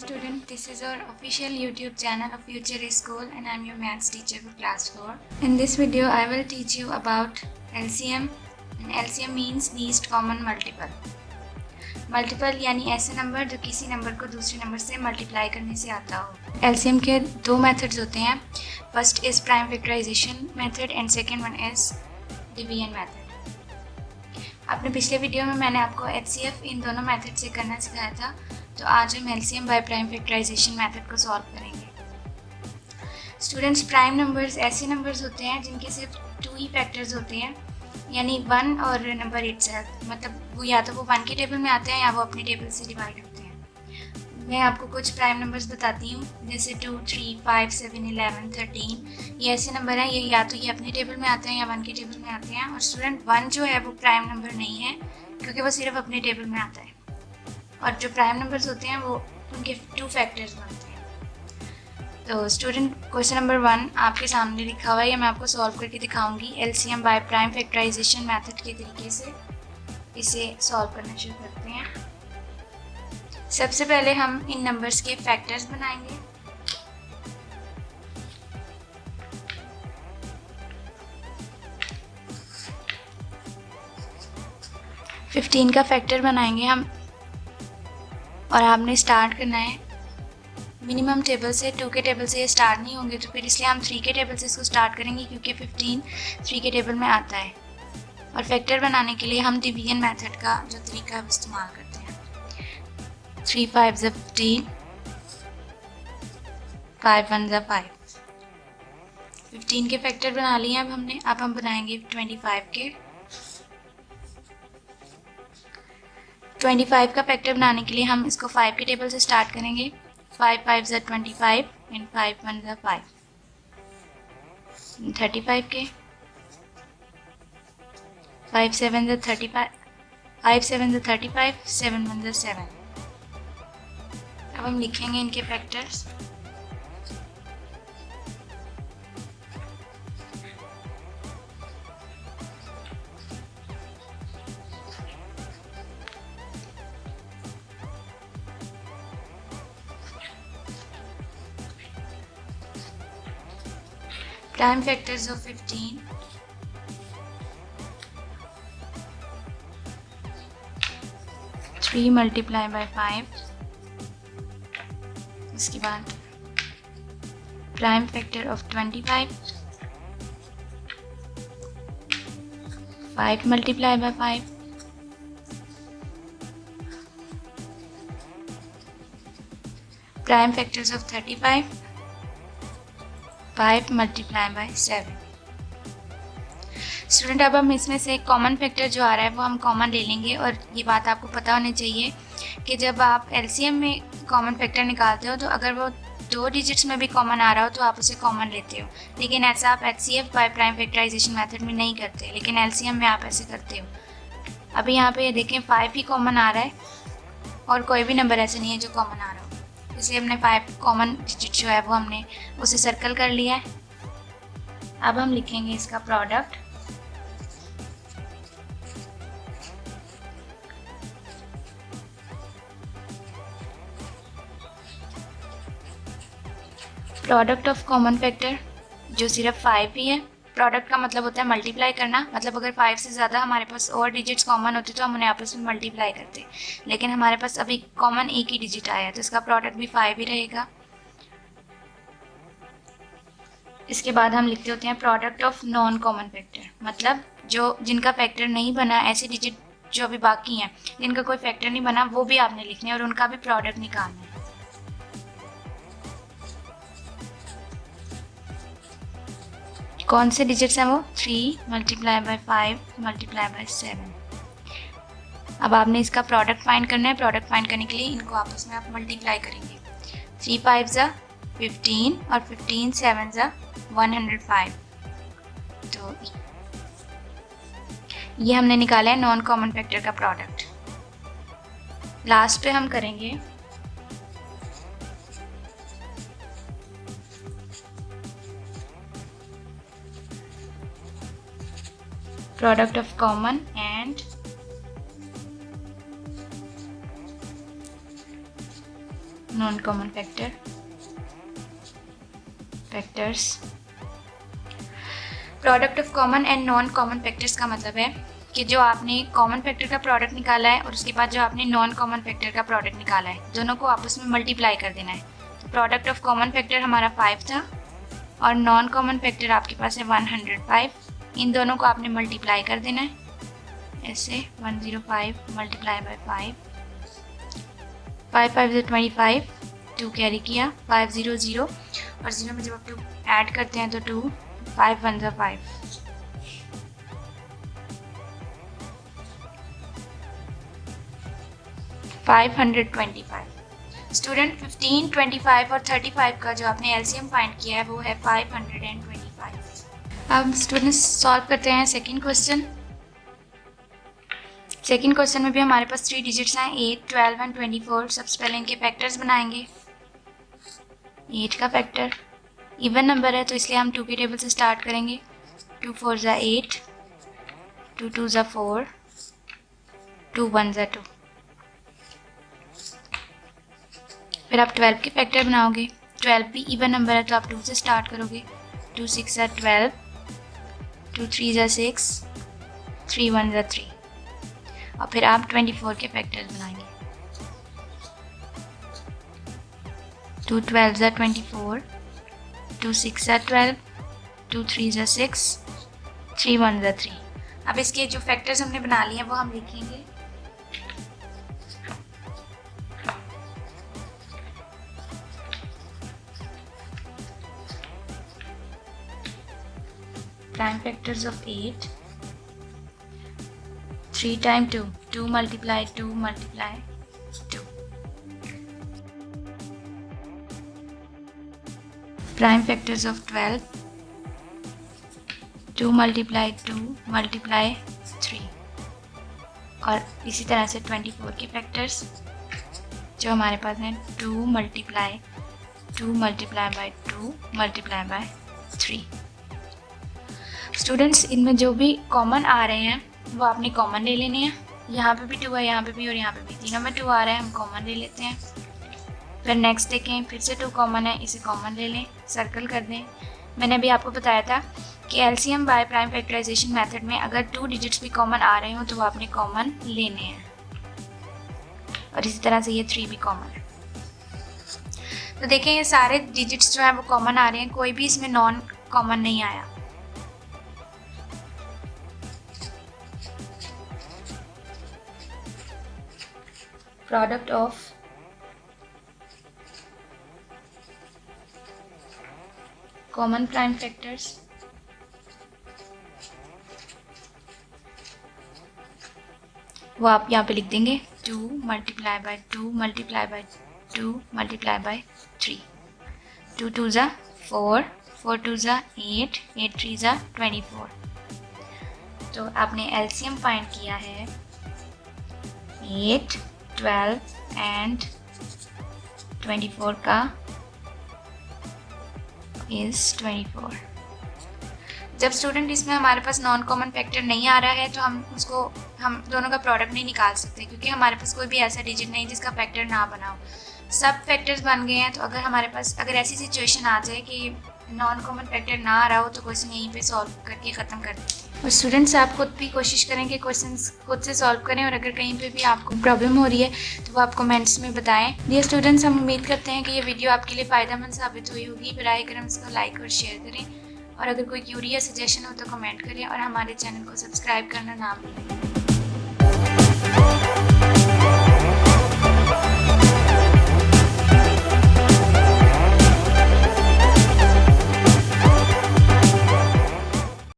student, this is our official YouTube channel of Future School and I am your maths teacher for class 4. In this video I will teach you about LCM and LCM means least common multiple. Multiple यानी ऐसे number जो किसी number को दूसरे number से multiply करने से आता हो। LCM के दो मेथड्स होते हैं, first is prime factorisation method and second one is division method. अपने पिछले वीडियो में मैंने आपको HCF इन दोनों मेथड से करना सिखाया था, तो आज हम LCM by prime factorisation method को सॉल्व करेंगे। स्टूडेंट्स, प्राइम नंबर्स ऐसे नंबर्स होते हैं जिनके सिर्फ 2 ही फैक्टर्स होते हैं, यानी 1 और नंबर इटसेल्फ, मतलब वो या तो वो 1 के टेबल में आते हैं या वो अपनी टेबल से डिवाइड होते हैं। मैं आपको कुछ प्राइम नंबर्स बताती हूँ, जैसे 2, 3, 5, 7, 11, 13। ये ऐसे नंबर हैं, ये या तो ये अपने टेबल में आते हैं या 1 के टेबल में आते हैं। और स्टूडेंट 1 जो है वो प्राइम नंबर नहीं है क्योंकि वो सिर्फ अपने टेबल में आता है। और जो प्राइम नंबर्स होते हैं वो उनके 2 फैक्टर्स बनते हैं। तो स्टूडेंट, क्वेश्चन नंबर 1 आपके सामने लिखा हुआ है, ये मैं आपको सॉल्व करके दिखाऊंगी LCM by prime factorisation method के तरीके से। इसे सॉल्व करना शुरू करते हैं। सबसे पहले हम इन नंबर्स के फैक्टर्स बनाएंगे। फिफ्टीन का फैक्टर बनाएंगे हम, और आपने स्टार्ट करना है मिनिमम टेबल से। 2 के टेबल से ये स्टार्ट नहीं होंगे, तो फिर इसलिए हम 3 के टेबल से इसको स्टार्ट करेंगे क्योंकि 15 3 के टेबल में आता है। और फैक्टर बनाने के लिए हम डिवीजन मेथड का जो तरीका है वो इस्तेमाल करते हैं। 3 5 15, 5 1 5। 15 के फैक्टर बना लिए अब हमने। अब हम बनाएंगे 25 के। 25 का फैक्टर बनाने के लिए हम इसको 5 के टेबल से स्टार्ट करेंगे। 5 5 25 एंड 5 1 5। 35 के। 5 7 35, 5 7 35, 7 1 7। अब हम लिखेंगे इनके factors. Prime factors of 15, 3 multiply by 5। उसके बाद prime factor of 25, 5 multiply by 5। Prime factors of 35, 5 multiply by 7। Student, अब हम इसमें से कॉमन फैक्टर जो आ रहा है वो हम कॉमन ले लेंगे। और ये बात आपको पता होनी चाहिए कि जब आप LCM में कॉमन फैक्टर निकालते हो तो अगर वो 2 डिजिट्स में भी कॉमन आ रहा हो तो आप उसे कॉमन लेते हो, लेकिन ऐसा आप HCF by prime factorisation method में नहीं करते, लेकिन LCM में आप ऐसे करते हो। अभी यहाँ पे देखें 5 ही कॉमन आ रहा है और कोई भी नंबर ऐसे नहीं है जो कॉमन आ रहा हो, इसलिए हमने 5 कॉमन डिजिट जो है वो हमने उसे सर्कल कर लिया है। अब हम लिखेंगे इसका product. Product of common factor जो सिर्फ 5 ही है। प्रोडक्ट का मतलब होता है मल्टीप्लाई करना, मतलब अगर 5 से ज़्यादा हमारे पास और डिजिट्स कॉमन होते तो हम उन्हें आपस में मल्टीप्लाई करते, लेकिन हमारे पास अभी कॉमन एक ही डिजिट आया है तो इसका प्रोडक्ट भी 5 ही रहेगा। इसके बाद हम लिखते होते हैं product of non common factor, मतलब जो जिनका फैक्टर नहीं बना, ऐसे डिजिट जो अभी बाकी हैं जिनका कोई फैक्टर नहीं बना वो भी आपने लिखने हैं और उनका भी प्रोडक्ट निकालना है। कौन से डिजिट्स हैं वो? 3 multiply by 5 multiply by 7। अब आपने इसका प्रोडक्ट फाइंड करना है। प्रोडक्ट फाइंड करने के लिए इनको आपस में आप मल्टीप्लाई करेंगे। 3 5 15 और 15 7 105। तो ये हमने निकाला है नॉन कॉमन फैक्टर का प्रोडक्ट। लास्ट पे हम करेंगे product of common and non common factors. Product of common and non common factors का मतलब है कि जो आपने कॉमन फैक्टर का प्रोडक्ट निकाला है और उसके बाद जो आपने नॉन कॉमन फैक्टर का प्रोडक्ट निकाला है, दोनों को आपस में मल्टीप्लाई कर देना है। तो प्रोडक्ट ऑफ कॉमन फैक्टर हमारा 5 था और नॉन कॉमन फैक्टर आपके पास है 105। इन दोनों को आपने मल्टीप्लाई कर देना है ऐसे 105 मल्टीप्लाई बाय 5 5 5 25, 2 कैरी किया, 5 0 0 और 0 में जब आप 2 ऐड करते हैं तो 2 5 1 5 525। स्टूडेंट 15, 25 और 35 का जो आपने एलसीएम फाइंड किया है वो है 525। अब स्टूडेंट्स सॉल्व करते हैं सेकंड क्वेश्चन। सेकंड क्वेश्चन में भी हमारे पास 3 डिजिट्स हैं 8, 12 एंड 24। सबसे पहले इनके फैक्टर्स बनाएंगे। 8 का फैक्टर इवन नंबर है तो इसलिए हम 2 की टेबल से स्टार्ट करेंगे। 2 4 ज़ा 8, 2 2 ज़ा 4, 2 1 ज़ा 2। फिर आप 12 के फैक्टर बनाओगे। 12 भी इवन नंबर है तो आप 2 से स्टार्ट करोगे। 2 6 ज़ा 12, 2 3 ज़ा 6, 3 1 ज़ा 3। और फिर आप 24 के फैक्टर्स बनाएंगे। 2 12 ज़ा 24, 2 6 ज़ा 12, 2 3 ज़ा 6, 3 1 ज़ा 3। अब इसके जो फैक्टर्स हमने बना लिए हैं वो हम लिखेंगे। Prime factors of 8, 3 times 2, 2 multiply 2 multiply 2. Prime factors of 12, 2 multiply 2 multiply 3. और इसी तरह से 24 के फैक्टर्स जो हमारे पास हैं 2 multiply 2 multiply by 2 multiply by 3। Students इनमें जो भी कॉमन आ रहे हैं वो आपने कॉमन ले लेने हैं। यहाँ पे भी 2 है, यहाँ पे भी और यहाँ पे भी, तीनों में 2 आ रहा है, हम कॉमन ले लेते हैं। फिर नेक्स्ट देखें, फिर से 2 कॉमन है, इसे कॉमन ले लें, सर्कल कर दें। मैंने अभी आपको बताया था कि LCM by prime factorisation method में अगर 2 डिजिट्स भी कॉमन आ रहे हो तो वो आपने कॉमन लेने हैं। और इसी तरह से ये 3 भी कॉमन है। तो देखें ये सारे डिजिट्स जो हैं वो कॉमन आ रहे हैं, कोई भी इसमें नॉन कॉमन नहीं आया। Product of common prime factors वो आप यहाँ पे लिख देंगे 2 multiply by 2 multiply by 2 multiply by 3। 2 2 ज़ा 4, 4 2 ज़ा 8, 8 3 ज़ा 24। तो आपने एलसीएम फाइंड किया है 8, 12 and 24 का is 24। जब स्टूडेंट इसमें हमारे पास नॉन कॉमन फैक्टर नहीं आ रहा है तो हम दोनों का प्रोडक्ट नहीं निकाल सकते, क्योंकि हमारे पास कोई भी ऐसा डिजिट नहीं जिसका फैक्टर ना बना हो। सब फैक्टर्स बन गए हैं। तो अगर ऐसी सिचुएशन आ जाए कि नॉन कॉमन फैक्टर ना आ रहा हो तो क्वेश्चन यहीं पे सॉल्व करके ख़त्म कर देते हैं। और स्टूडेंट्स आप खुद भी कोशिश करें कि क्वेश्चंस खुद से सॉल्व करें, और अगर कहीं पे भी आपको प्रॉब्लम हो रही है तो वो आप कमेंट्स में बताएं। डियर स्टूडेंट्स, हम उम्मीद करते हैं कि ये वीडियो आपके लिए फ़ायदेमंद साबित हुई होगी। बराए करम इसको लाइक और शेयर करें, और अगर कोई क्यूरी या सजेशन हो तो कमेंट करें, और हमारे चैनल को सब्सक्राइब करना ना भूलें।